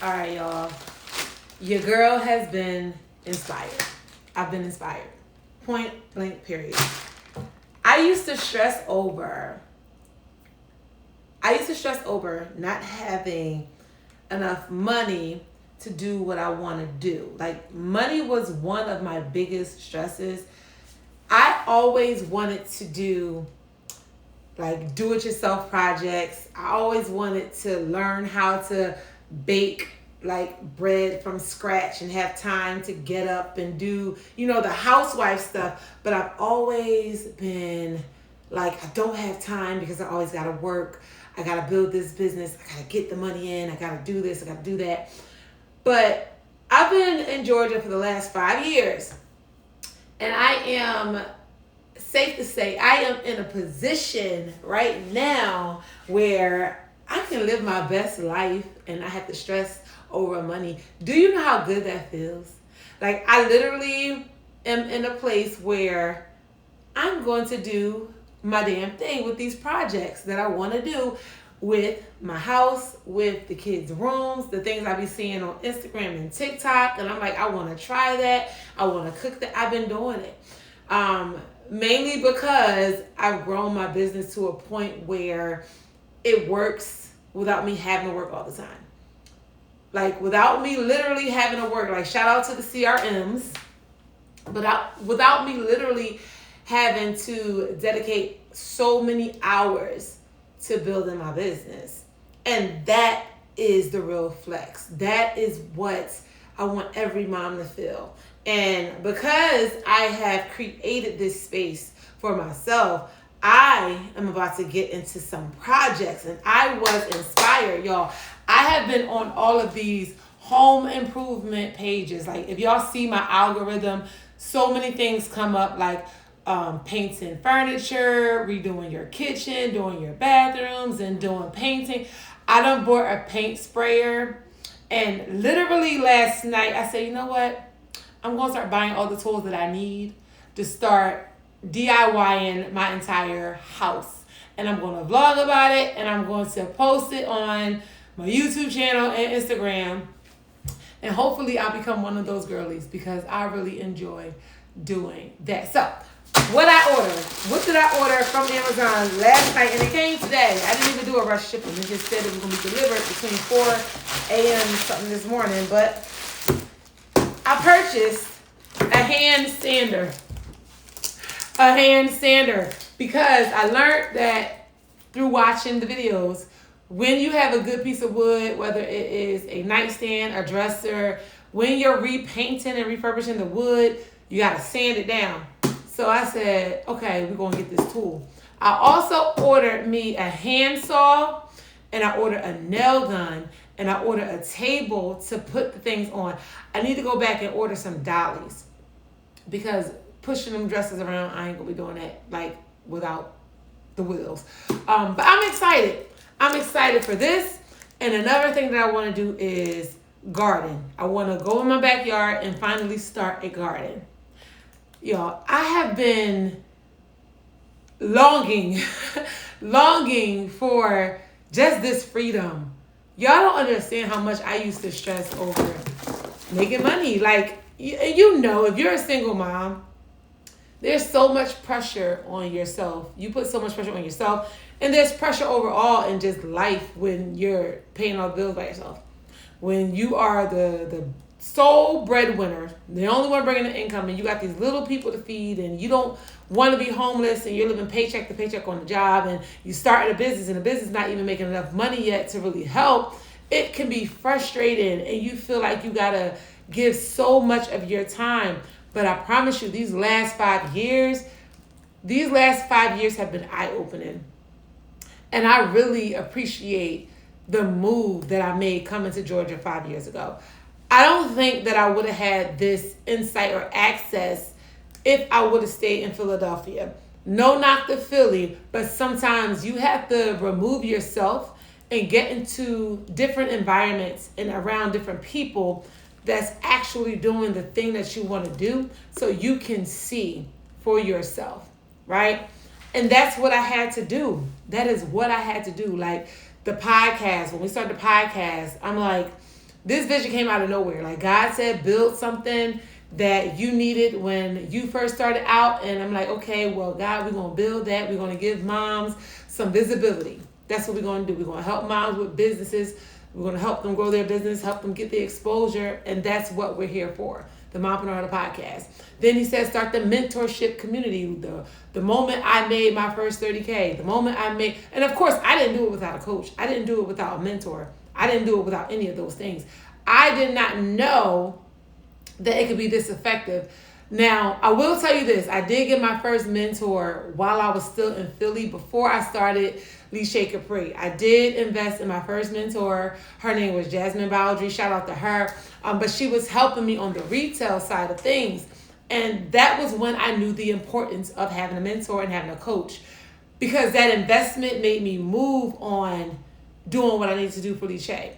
All right, y'all. Your girl has been inspired. I've been inspired. Point blank, period. I used to stress over not having enough money to do what I want to do. Like, money was one of my biggest stresses. I always wanted to do like do-it-yourself projects. I always wanted to learn how to bake like bread from scratch and have time to get up and do, the housewife stuff. But I've always been like, I don't have time because I always got to work. I got to build this business. I got to get the money in. I got to do this. I got to do that. But I've been in Georgia for the last 5 years. And I am, safe to say, I am in a position right now where I can live my best life and I have to stress over money. Do you know how good that feels? Like, I literally am in a place where I'm going to do my damn thing with these projects that I want to do with my house, with the kids' rooms, the things I be seeing on Instagram and TikTok. And I'm like, I want to try that. I want to cook that. I've been doing it. Mainly because I've grown my business to a point where it works without me having to work all the time. Like, without me literally having to work. Like, shout out to the CRMs. But without me literally having to dedicate so many hours to building my business. And that is the real flex. That is what I want every mom to feel. And because I have created this space for myself, I am about to get into some projects. And I was inspired, y'all. I have been on all of these home improvement pages. Like, if y'all see my algorithm, so many things come up, like painting furniture, redoing your kitchen, doing your bathrooms, and doing painting. I done bought a paint sprayer. And literally last night, I said, you know what? I'm going to start buying all the tools that I need to start DIYing my entire house. And I'm going to vlog about it, and I'm going to post it on my YouTube channel and Instagram. And hopefully I'll become one of those girlies because I really enjoy doing that. So, what did I order from Amazon last night? And it came today. I didn't even do a rush shipping. It just said it was going to be delivered between 4 a.m. something this morning. But I purchased a hand sander. Because I learned that through watching the videos, when you have a good piece of wood, whether it is a nightstand, a dresser, when you're repainting and refurbishing the wood, you got to sand it down. So I said, okay, we're going to get this tool. I also ordered me a handsaw, and I ordered a nail gun, and I ordered a table to put the things on. I need to go back and order some dollies because pushing them dresses around, I ain't going to be doing that like without the wheels. But I'm excited. I'm excited for this. And another thing that I want to do is garden. I want to go in my backyard and finally start a garden. Y'all, I have been longing for just this freedom. Y'all don't understand how much I used to stress over making money. Like, if you're a single mom, there's so much pressure on yourself. You put so much pressure on yourself. And there's pressure overall in just life when you're paying all the bills by yourself. When you are the sole breadwinner, the only one bringing the income, and you got these little people to feed, and you don't want to be homeless, and you're living paycheck to paycheck on the job, and you start a business, and the business not even making enough money yet to really help, it can be frustrating, and you feel like you got to give so much of your time. But I promise you, these last 5 years have been eye-opening. And I really appreciate the move that I made coming to Georgia 5 years ago. I don't think that I would have had this insight or access if I would have stayed in Philadelphia. No knock to Philly, but sometimes you have to remove yourself and get into different environments and around different people that's actually doing the thing that you want to do so you can see for yourself, right? And that's what I had to do. That is what I had to do. Like the podcast, when we started the podcast, I'm like, This vision came out of nowhere. Like God said, build something that you needed when you first started out. And I'm like, okay, well, God, we're going to build that. We're going to give moms some visibility. That's what we're going to do. We're going to help moms with businesses. We're going to help them grow their business, help them get the exposure. And that's what we're here for, the Mompreneur, the podcast. Then he said, start the mentorship community. The moment I made my first 30K, the moment I made, and of course, I didn't do it without a coach. I didn't do it without a mentor. I didn't do it without any of those things. I did not know that it could be this effective. Now, I will tell you this. I did get my first mentor while I was still in Philly before I started Lishay Capri. I did invest in my first mentor. Her name was Jasmine Baldry. Shout out to her. But she was helping me on the retail side of things. And that was when I knew the importance of having a mentor and having a coach, because that investment made me move on doing what I needed to do for Lishay.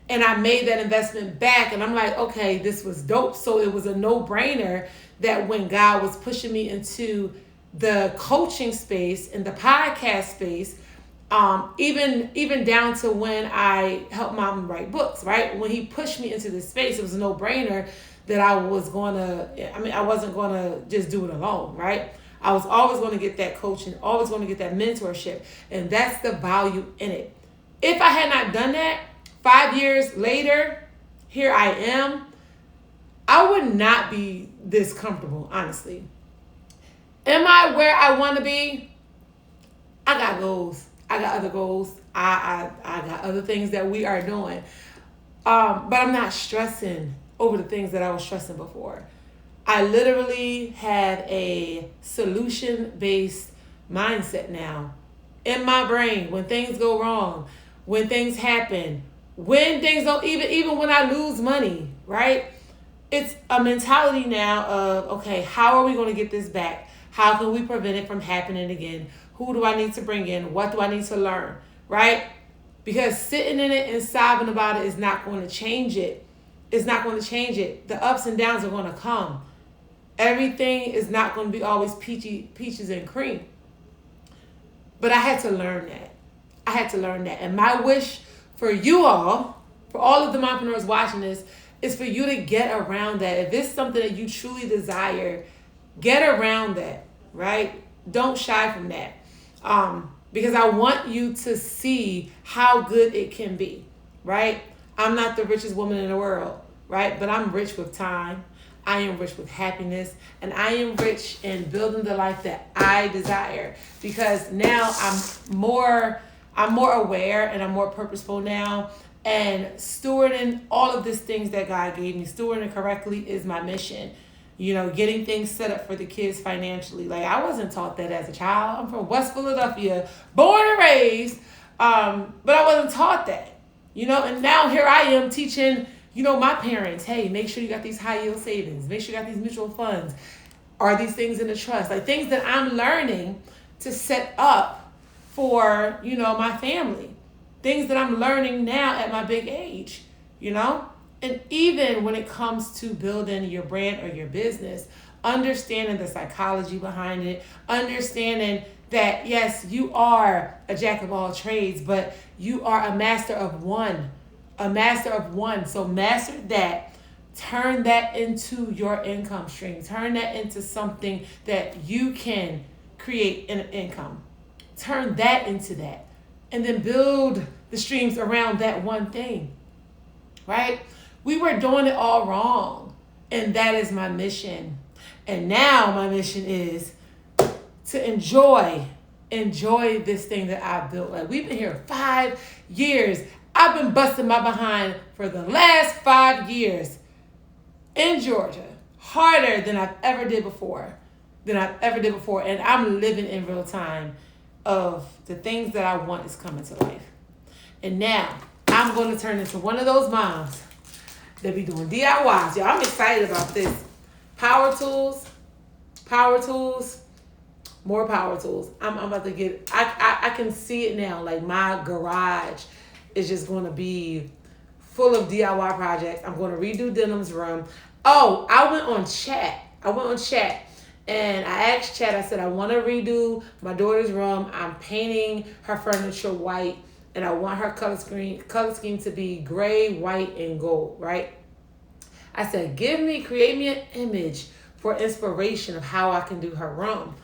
And I made that investment back, and I'm like, okay, this was dope. So it was a no-brainer that when God was pushing me into the coaching space and the podcast space, even down to when I helped mom write books, right? When he pushed me into this space, it was a no-brainer that I wasn't going to just do it alone, right? I was always going to get that coaching, always going to get that mentorship, and that's the value in it. If I had not done that, 5 years later, here I am, I would not be this comfortable, honestly. Am I where I want to be? I got goals. I got other goals. I got other things that we are doing. But I'm not stressing over the things that I was stressing before. I literally have a solution-based mindset now in my brain. When things go wrong, when things happen, when things don't, even when I lose money, right? It's a mentality now of, okay, how are we going to get this back? How can we prevent it from happening again? Who do I need to bring in? What do I need to learn, right? Because sitting in it and sobbing about it is not going to change it. It's not going to change it. The ups and downs are going to come. Everything is not going to be always peaches and cream. But I had to learn that. And my wish for you all, for all of the mompreneurs watching this, is for you to get around that. If it's something that you truly desire, get around that, right? Don't shy from that. Because I want you to see how good it can be, right? I'm not the richest woman in the world, right? But I'm rich with time. I am rich with happiness, and I am rich in building the life that I desire, because now I'm more aware and I'm more purposeful now, and stewarding all of these things that God gave me, stewarding correctly is my mission. You know, getting things set up for the kids financially. Like, I wasn't taught that as a child. I'm from West Philadelphia, born and raised, but I wasn't taught that, you know, and now here I am teaching, you know, my parents, hey, make sure you got these high yield savings. Make sure you got these mutual funds. Are these things in the trust? Like, things that I'm learning to set up for, you know, my family. Things that I'm learning now at my big age, you know? And even when it comes to building your brand or your business, understanding the psychology behind it, understanding that, yes, you are a jack of all trades, but you are a master of one. A master of one. So master that. Turn that into your income stream. Turn that into something that you can create an income. Turn that into that. And then build the streams around that one thing. Right? We were doing it all wrong. And that is my mission. And now my mission is to enjoy this thing that I've built. Like, we've been here 5 years. I've been busting my behind for the last 5 years in Georgia, harder than I've ever did before. And I'm living in real time of the things that I want is coming to life. And now I'm going to turn into one of those moms that be doing DIYs. Y'all, I'm excited about this. Power tools, more power tools. I'm about to get, I can see it now. Like, my garage is just going to be full of DIY projects. I'm going to redo Denim's room. Oh, I went on chat and I asked Chat, I said, I want to redo my daughter's room. I'm painting her furniture white. and I want her color scheme to be gray, white, and gold, right? I said, create me an image for inspiration of how I can do her room.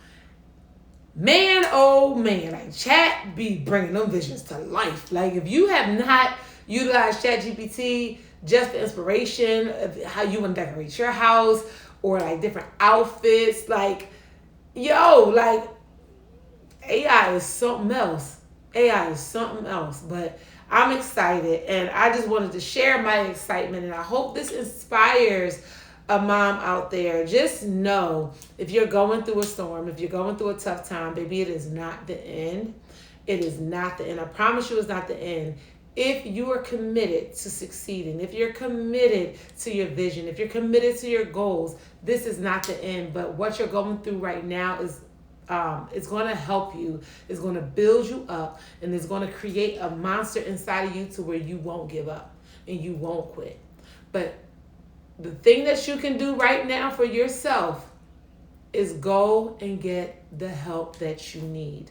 Man, oh man, like chat be bringing them visions to life. Like if you have not utilized ChatGPT just for inspiration of how you want to decorate your house or like different outfits, like like AI is something else. AI is something else, but I'm excited and I just wanted to share my excitement, and I hope this inspires a mom out there. Just know, if you're going through a storm, if you're going through a tough time, baby, it is not the end. It is not the end. I promise you it's not the end. If you are committed to succeeding, if you're committed to your vision, if you're committed to your goals, this is not the end. But what you're going through right now is it's going to help you. It's going to build you up, and it's going to create a monster inside of you to where you won't give up and you won't quit. But the thing that you can do right now for yourself is go and get the help that you need.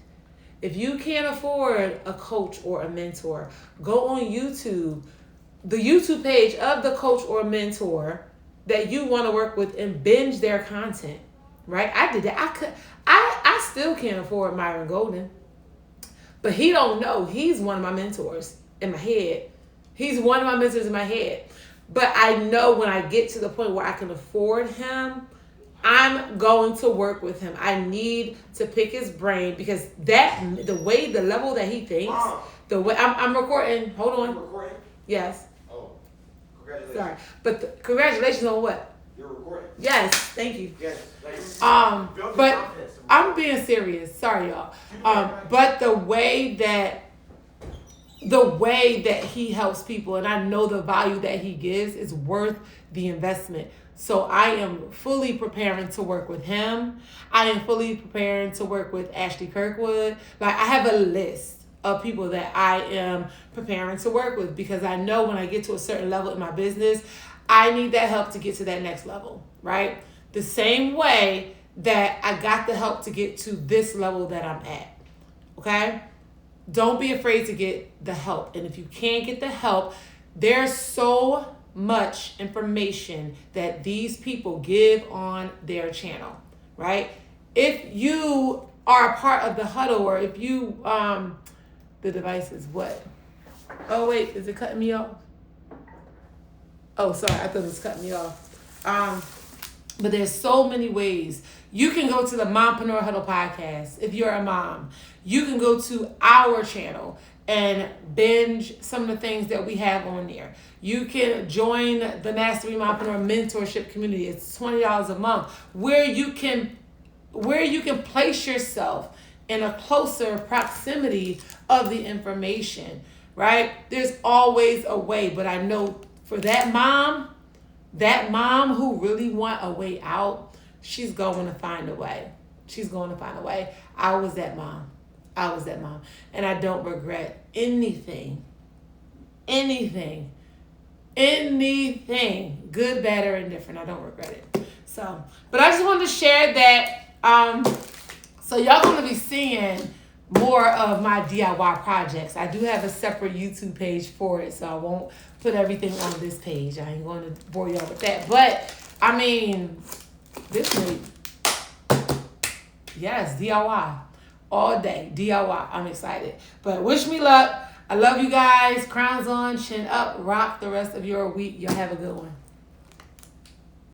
If you can't afford a coach or a mentor, go on YouTube, the YouTube page of the coach or mentor that you want to work with, and binge their content, right? I did that. I still can't afford Myron Golden, but he don't know. He's one of my mentors in my head. He's one of my mentors in my head. But I know when I get to the point where I can afford him, I'm going to work with him. I need to pick his brain, because the level that he thinks, the way I'm recording. Hold on. You're recording? Yes. Oh, congratulations. Sorry, but congratulations on what? You're recording. Yes, thank you. Yes, thank you. But I'm being serious. Sorry, y'all. But the way that he helps people, and I know the value that he gives is worth the investment. So I am fully preparing to work with him. I am fully preparing to work with Ashley Kirkwood. Like, I have a list of people that I am preparing to work with, because I know when I get to a certain level in my business, I need that help to get to that next level, right? The same way that I got the help to get to this level that I'm at, okay? Don't be afraid to get the help. And if you can't get the help, there's so much information that these people give on their channel, right? If you are a part of the huddle, or if you, the device is what? Oh, wait, is it cutting me off? Oh, sorry, I thought it was cutting me off. But there's so many ways. You can go to the Mompreneur Huddle podcast if you're a mom. You can go to our channel and binge some of the things that we have on there. You can join the Mastery Mompreneur mentorship community. It's $20 a month, where you can place yourself in a closer proximity of the information, right? There's always a way, but I know for that mom who really want a way out, she's going to find a way. She's going to find a way. I was that mom. And I don't regret anything, good, bad, or indifferent. I don't regret it. So, but I just wanted to share that. So y'all going to be seeing more of my DIY projects. I do have a separate YouTube page for it, so I won't put everything on this page. I ain't going to bore y'all with that. But, I mean, this week, yes, DIY. All day, DIY. I'm excited. But wish me luck. I love you guys. Crowns on, chin up. Rock the rest of your week. Y'all have a good one.